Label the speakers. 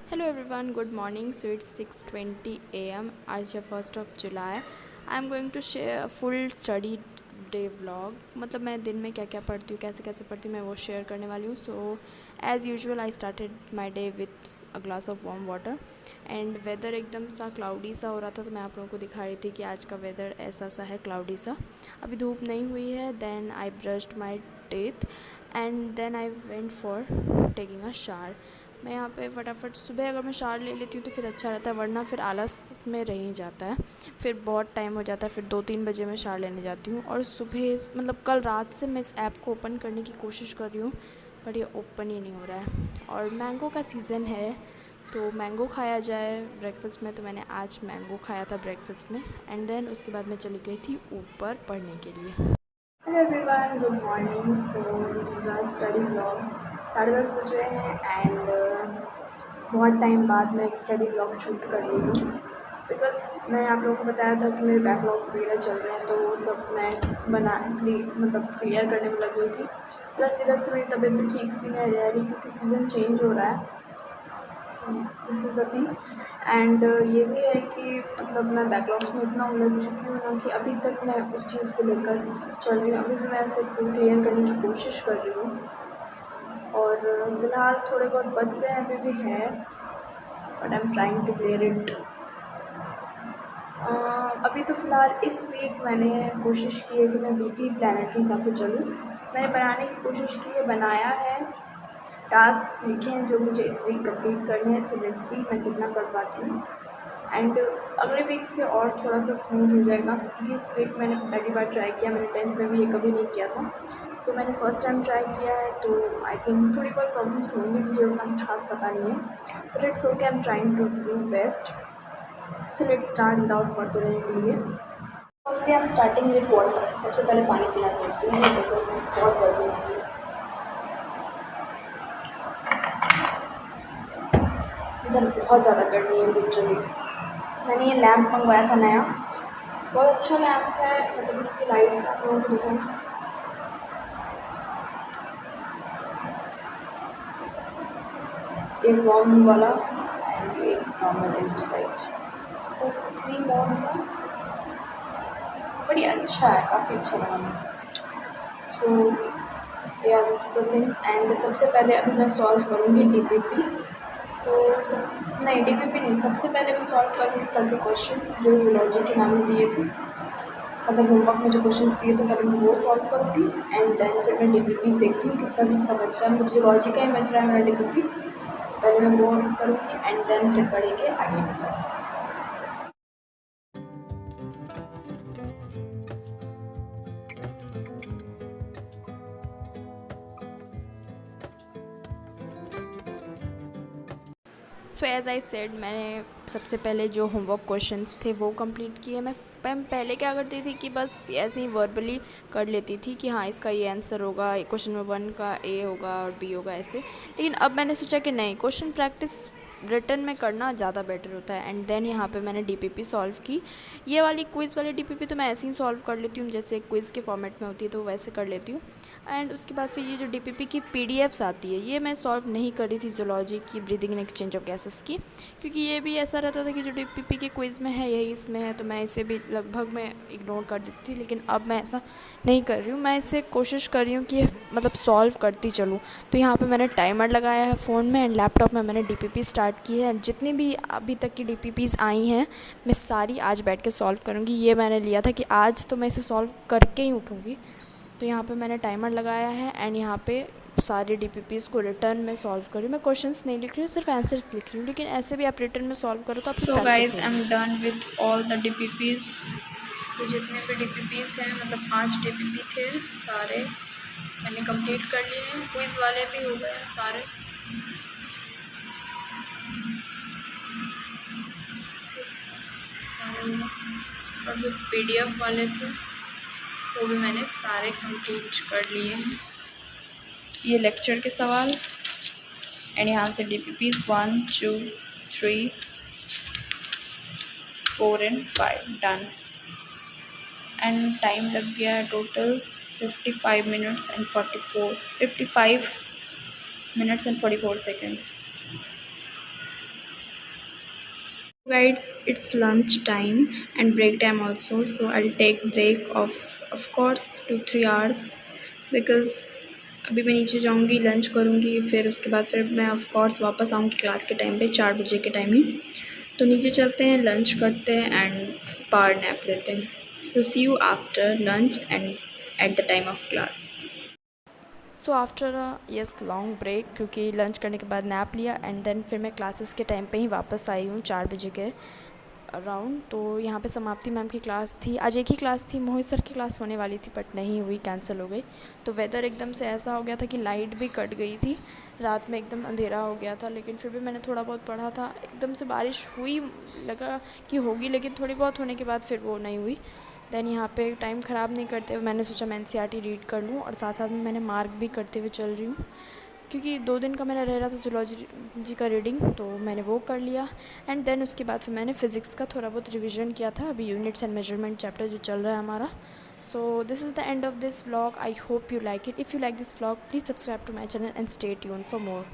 Speaker 1: Hello everyone, good morning. So it's 6:20 a.m. आज है 1 जुलाई. I'm going to share a full study day vlog. मतलब मैं दिन में क्या क्या पढ़ती हूँ, कैसे कैसे पढ़ती हूँ, मैं वो शेयर करने वाली हूँ. So as usual I started my day with a glass of warm water. And weather एकदम सा क्लाउडी सा हो रहा था, तो मैं आप लोगों को दिखा रही थी कि आज का वेदर ऐसा सा है, क्लाउडी सा. अभी धूप नहीं हुई है. Then I brushed my teeth and then I went for taking a shower. मैं यहाँ पे फटाफट सुबह अगर मैं शावर ले लेती हूँ तो फिर अच्छा रहता है, वरना फिर आलस में रह ही जाता है. फिर बहुत टाइम हो जाता है, फिर 2-3 बजे मैं शावर लेने जाती हूँ. और सुबह मतलब कल रात से मैं इस ऐप को ओपन करने की कोशिश कर रही हूँ, पर ये ओपन ही नहीं हो रहा है. और मैंगो का सीज़न है, तो मैंगो खाया जाए ब्रेकफास्ट में. तो मैंने आज मैंगो खाया था ब्रेकफास्ट में. एंड देन उसके बाद मैं चली गई थी ऊपर पढ़ने के लिए. Hello everyone, good morning. So this is a study blog. 10:30 बज रहे हैं एंड बहुत टाइम बाद मैं एक स्टडी ब्लॉग शूट कर रही हूँ, बिकॉज़ मैंने आप लोगों को बताया था कि मेरे बैकलॉग्स वगैरह चल रहे हैं, तो वो सब मैं मतलब क्लियर करने में लगी हुई थी. प्लस इधर से मेरी तबीयत भी ठीक सी नहीं रह रही, क्योंकि सीज़न चेंज हो रहा है. This is the thing. And ये भी है कि मतलब मैं बैकलॉग्स में इतना उलझ चुकी हूँ ना, कि अभी तक मैं उस चीज़ को लेकर चल रही हूँ. अभी भी मैं उसे क्लियर करने की कोशिश कर रही हूँ. और फ़िलहाल थोड़े बहुत बच रहे हैं, अभी भी है, but I am trying to clear it. अभी तो फ़िलहाल इस वीक मैंने कोशिश की है कि मैं वीकली प्लानर के हिसाब से चलूँ. मैंने बनाने की कोशिश की है, बनाया है, टास्क लिखे हैं जो मुझे इस वीक कंप्लीट करने हैं. सो लेट्स सी मैं कितना कर पाती हूँ. एंड अगले वीक से और थोड़ा सा स्मूथ हो जाएगा, क्योंकि इस वीक मैंने पहली बार ट्राई किया. मैंने 10th में भी ये कभी नहीं किया था. सो मैंने फ़र्स्ट टाइम ट्राई किया है, तो आई थिंक थोड़ी बहुत प्रॉब्लम्स होंगी, मुझे उतना कुछ खास पता नहीं है, but it's okay. I am trying to do best. So let's start without further any delay. Firstly I am starting with water. सबसे पहले पानी पीना चाहती हूँ, बिकॉज बहुत गर्मी है. इधर बहुत ज़्यादा गर्मी है लिटरली. मैंने ये लैम्प मंगवाया था नया, बहुत अच्छा लैम्प है. मतलब इसकी लाइट्स का आप लोगों को दिखाऊँ, एक वार्म वाला एंड एक नॉर्मल एलईडी लाइट. तो 3 मोड्स हैं. बड़ी अच्छा है, काफ़ी अच्छा लगा मुझे. सो या दिस द थिंग. एंड सबसे पहले अभी मैं सॉल्व करूँगी डीपीपी. तो सब नहीं, डीपीपी नहीं, सबसे पहले मैं सॉल्व करूँगी कल के क्वेश्चंस जो जूलॉजी के मैम ने दिए थे. मतलब होमवर्क में जो क्वेश्चंस दिए थे, पहले मैं वो सॉल्व करूँगी. एंड देन फिर मैं डीपीपीज़ देखती हूँ किसका किसका बच रहा है. मतलब जूलॉजी का ही बच रहा है मेरा डीपीपी. तो पहले मैं वो करूँगी एंड देन फिर पढ़ेंगे आगे की तरफ. सो एज़ आई सेड, मैंने सबसे पहले जो होमवर्क क्वेश्चंस थे वो कंप्लीट किए. मैं पहले क्या करती थी कि बस ऐसे ही वर्बली कर लेती थी कि हाँ इसका ये आंसर होगा, क्वेश्चन नंबर 1 का ए होगा और बी होगा, ऐसे. लेकिन अब मैंने सोचा कि नहीं, क्वेश्चन प्रैक्टिस रिटन में करना ज़्यादा बेटर होता है. एंड देन यहाँ पे मैंने डीपीपी सॉल्व की. ये वाली क्विज़ वाली डीपीपी तो मैं ऐसे ही सॉल्व कर लेती हूँ, जैसे क्विज़ के फॉर्मेट में होती है, तो वैसे कर लेती हूँ. एंड उसके बाद फिर ये जो डीपीपी की पीडीएफ्स आती है, ये मैं सॉल्व नहीं करी थी जूलॉजी की breathing and exchange of gases की, क्योंकि ये भी ऐसा रहता था कि जो डीपीपी के क्विज़ में है यही इसमें है, तो मैं इसे भी लगभग मैं इग्नोर कर देती थी. लेकिन अब मैं ऐसा नहीं कर रही हूँ, मैं इसे कोशिश कर रही हूँ कि मतलब सॉल्व करती चलूँ. तो यहाँ पे मैंने टाइमर लगाया है फ़ोन में, एंड लैपटॉप में मैंने डीपीपी स्टार्ट की है. जितनी भी अभी तक की डीपीपीज़ आई हैं, मैं सारी आज बैठ के सॉल्व करूँगी. ये मैंने लिया था कि आज तो मैं इसे सॉल्व करके ही उठूँगी. तो यहाँ पे मैंने टाइमर लगाया है एंड यहाँ पे सारे डीपीपीज़ को रिटर्न में सॉल्व करी. मैं क्वेश्चंस नहीं लिख रही हूँ, सिर्फ आंसर्स लिख रही हूँ, लेकिन ऐसे भी आप रिटर्न में सॉल्व करो तो आपकी
Speaker 2: सो
Speaker 1: प्रैक्टिस
Speaker 2: गाइज आई
Speaker 1: होगी.
Speaker 2: Am done with all the DPPs. ये जितने भी डीपीपीज हैं, मतलब 5 डीपीपी थे, सारे मैंने कंप्लीट कर लिए हैं. क्विज़ वाले भी हो गए हैं सारे. सारे हो गए. और जो पीडीएफ वाले थे वो भी मैंने सारे कंप्लीट कर लिए हैं. ये लेक्चर के सवाल. एंड यहाँ से DPPs 1 2 3 4 and 5 done. And time लग गया है total 55 minutes and 45 minutes and 44 seconds. Guys, it's lunch time and break time also, so I'll take break of course 2-3 hours because अभी मैं नीचे जाऊंगी, लंच करूंगी, फिर उसके बाद फिर मैं ऑफ कोर्स वापस आऊँगी क्लास के टाइम पे 4 बजे के टाइम ही। तो नीचे चलते हैं, लंच करते हैं एंड पावर नैप लेते हैं। तो see you after lunch and at the time of class.
Speaker 1: So after yes long break, क्योंकि लंच करने के बाद नैप लिया एंड देन फिर मैं क्लासेस के टाइम पे ही वापस आई हूँ 4 बजे के अराउंड। तो यहाँ पे समाप्ति मैम की क्लास थी, आज एक ही क्लास थी, मोहित सर की क्लास होने वाली थी बट नहीं हुई, कैंसिल हो गई। तो वेदर एकदम से ऐसा हो गया था कि लाइट भी कट गई थी, रात में एकदम अंधेरा हो गया था, लेकिन फिर भी मैंने थोड़ा बहुत पढ़ा था। एकदम से बारिश हुई, लगा कि होगी, लेकिन थोड़ी बहुत होने के बाद फिर वो नहीं हुई। देन यहाँ पे टाइम ख़राब नहीं करते हुए मैंने सोचा मैं एनसीईआरटी रीड कर लूँ और साथ साथ में मैंने मार्क भी करते हुए चल रही हूँ, क्योंकि 2 दिन का मेरा रह रहा था जूलॉजी का रीडिंग, तो मैंने वो कर लिया। एंड देन उसके बाद फिर मैंने फ़िज़िक्स का थोड़ा बहुत रिवीजन किया था, अभी यूनिट्स एंड मेजरमेंट चैप्टर जो चल रहा है हमारा। So this is the end of this vlog. I hope you like it. If you like this vlog please subscribe to my channel and stay tuned for more.